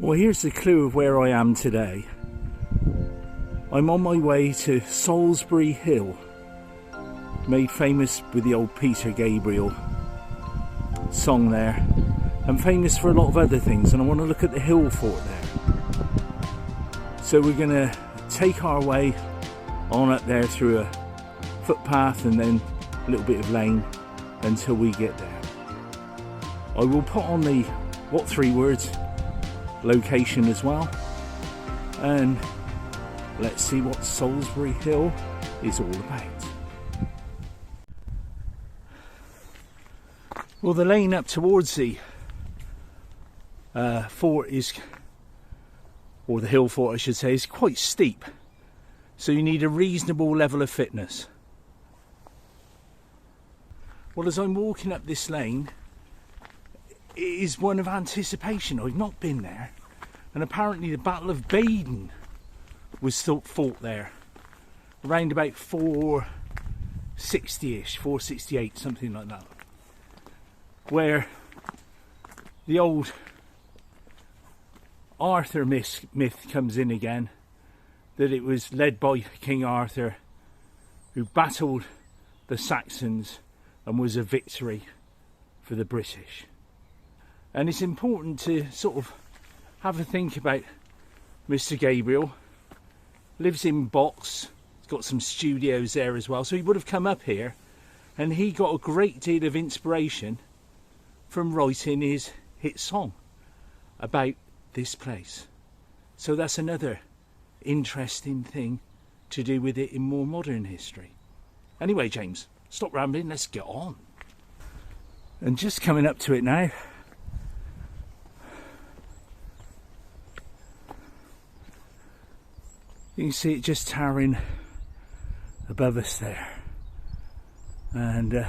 Well, here's the clue of where I am today. I'm on my way to Solsbury Hill, made famous with the old Peter Gabriel song there, and famous for a lot of other things, and I want to look at the hill fort there. So we're going to take our way on up there through a footpath and then a little bit of lane until we get there. I will put on the what 3 words location as well, and let's see what Solsbury Hill is all about. Well, the lane up towards the fort is, or the hill fort I should say, is quite steep, so you need a reasonable level of fitness. Well, as I'm walking up this lane, it is one of anticipation. I've not been there, and apparently the Battle of Baydon was fought there around about 460-ish, 468, something like that, where the old Arthur myth comes in again, that it was led by King Arthur, who battled the Saxons and was a victory for the British. And it's important to sort of have a think about Mr. Gabriel. Lives in Box, he's got some studios there as well, so he would have come up here, and he got a great deal of inspiration from writing his hit song about this place. So that's another interesting thing to do with it in more modern history. Anyway, James, stop rambling, let's get on. And just coming up to it now, you can see it just towering above us there, and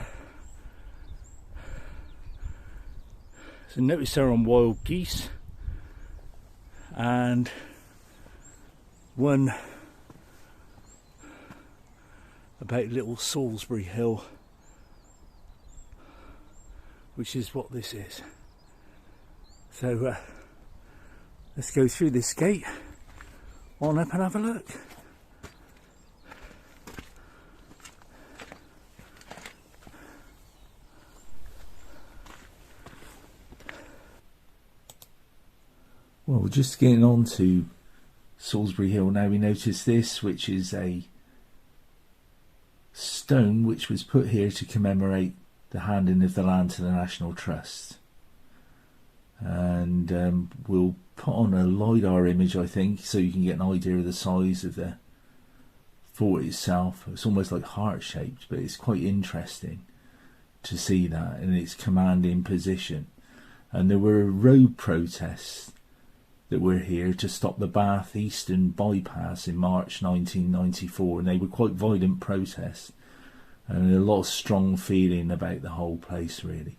so notice there on wild geese, and one about little Solsbury Hill, which is what this is. So let's go through this gate on up and have a look. Well, just getting on to Solsbury Hill now, we notice this, which is a stone which was put here to commemorate the handing of the land to the National Trust. And we'll put on a LiDAR image, I think, so you can get an idea of the size of the fort itself. It's almost like heart-shaped, but it's quite interesting to see that in its commanding position. And there were road protests that were here to stop the Bath Eastern bypass in March 1994, and they were quite violent protests, and a lot of strong feeling about the whole place, really.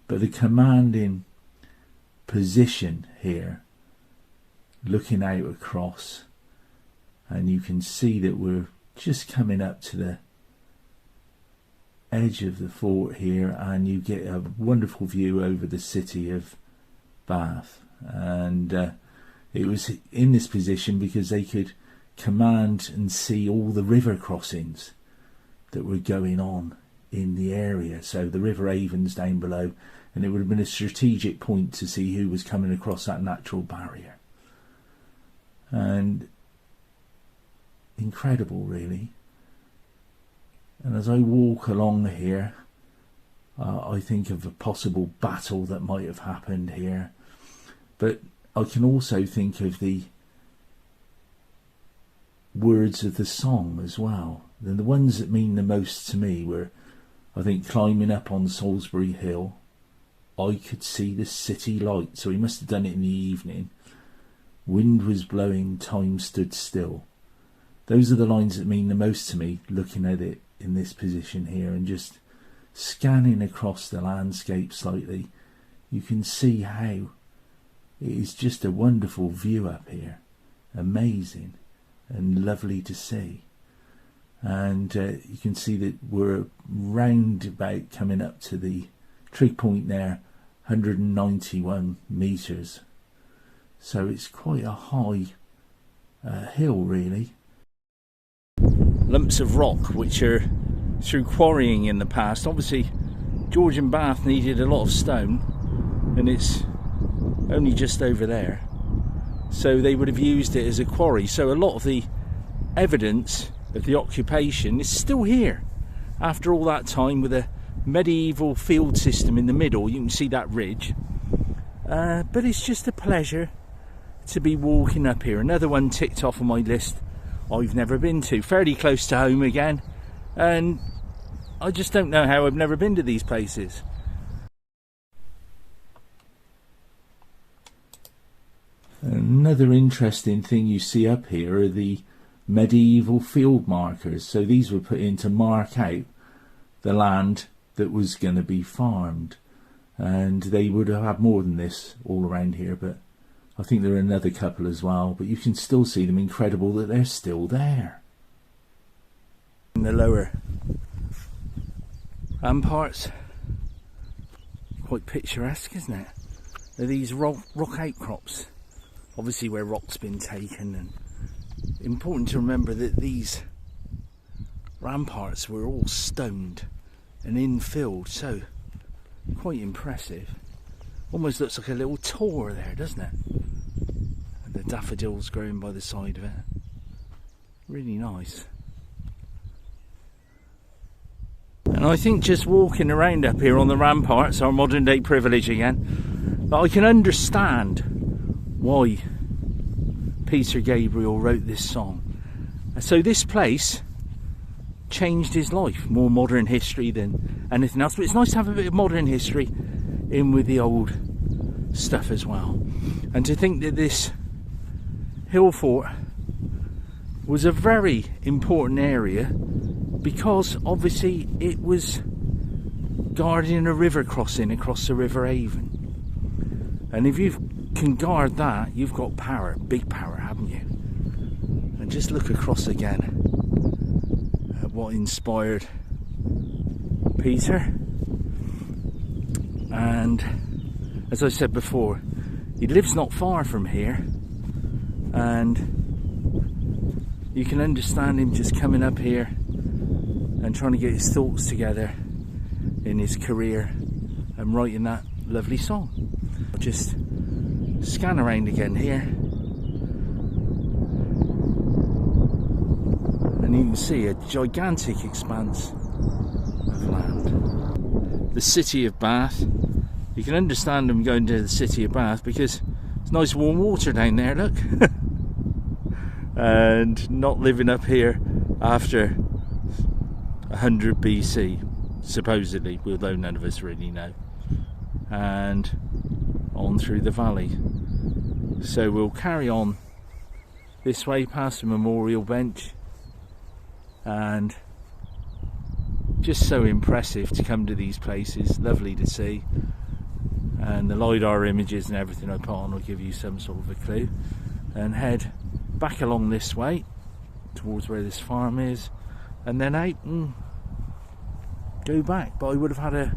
But the commanding position here, looking out across, and you can see that we're just coming up to the edge of the fort here, and you get a wonderful view over the city of Bath. And it was in this position because they could command and see all the river crossings that were going on in the area. So the River Avon's down below, and it would have been a strategic point to see who was coming across that natural barrier. And incredible, really. And as I walk along here, I think of a possible battle that might have happened here. But I can also think of the words of the song as well. And the ones that mean the most to me were, I think, climbing up on Solsbury Hill, I could see the city light. So he must have done it in the evening. Wind was blowing, time stood still. Those are the lines that mean the most to me, looking at it in this position here and just scanning across the landscape slightly. You can see how it is just a wonderful view up here. Amazing and lovely to see. And you can see that we're round about coming up to the trig point there, 191 metres So it's quite a high hill really. Lumps of rock which are through quarrying in the past. Obviously George and Bath needed a lot of stone, and it's only just over there, so they would have used it as a quarry. So a lot of the evidence of the occupation is still here after all that time, with a medieval field system in the middle. You can see that ridge, but it's just a pleasure to be walking up here. Another one ticked off on my list I've never been to, fairly close to home again, and I just don't know how I've never been to these places. Another interesting thing you see up here are the medieval field markers. So these were put in to mark out the land that was going to be farmed, and they would have had more than this all around here, but I think there are another couple as well, but you can still see them. Incredible that they're still there. In the lower ramparts, quite picturesque, isn't it? They're these rock outcrops, obviously where rock's been taken, and important to remember that these ramparts were all stoned and infilled, so quite impressive. Almost looks like a little tor there, doesn't it? And the daffodils growing by the side of it. Really nice. And I think just walking around up here on the ramparts, our modern day privilege again, that I can understand why Peter Gabriel wrote this song. So this place changed his life. More modern history than anything else, but it's nice to have a bit of modern history in with the old stuff as well. And to think that this hill fort was a very important area, because obviously it was guarding a river crossing across the River Avon, and if you can guard that, you've got power, big power, haven't you? And just look across again at what inspired Peter. And as I said before, he lives not far from here, and you can understand him just coming up here and trying to get his thoughts together in his career and writing that lovely song. I'll just scan around again here, and you can see a gigantic expanse of land. The city of Bath. You can understand them going to the city of Bath because it's nice warm water down there, look. And not living up here after 100 BC, supposedly, although none of us really know. And on through the valley. So we'll carry on this way past the memorial bench, and just so impressive to come to these places, lovely to see. And the LiDAR images and everything I put on will give you some sort of a clue. And head back along this way towards where this farm is, and then out and go back. But I would have had a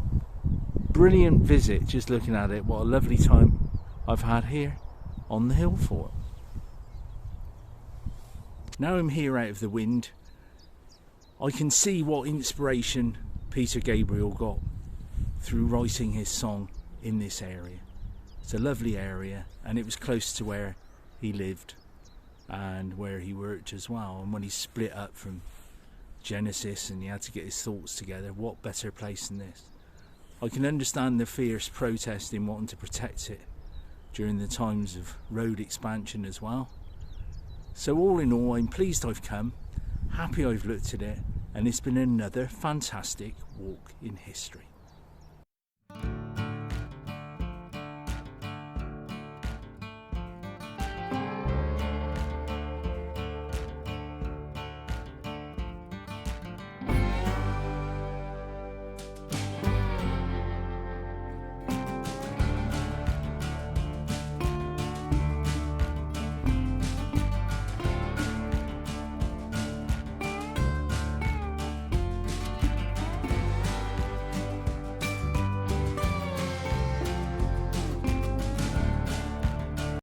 brilliant visit just looking at it. What a lovely time I've had here on the hill fort. Now I'm here out of the wind, I can see what inspiration Peter Gabriel got through writing his song in this area. It's a lovely area, and it was close to where he lived and where he worked as well. And when he split up from Genesis and he had to get his thoughts together, what better place than this? I can understand the fierce protest in wanting to protect it during the times of road expansion as well. So all in all, I'm pleased I've come, happy I've looked at it, and it's been another fantastic walk in history.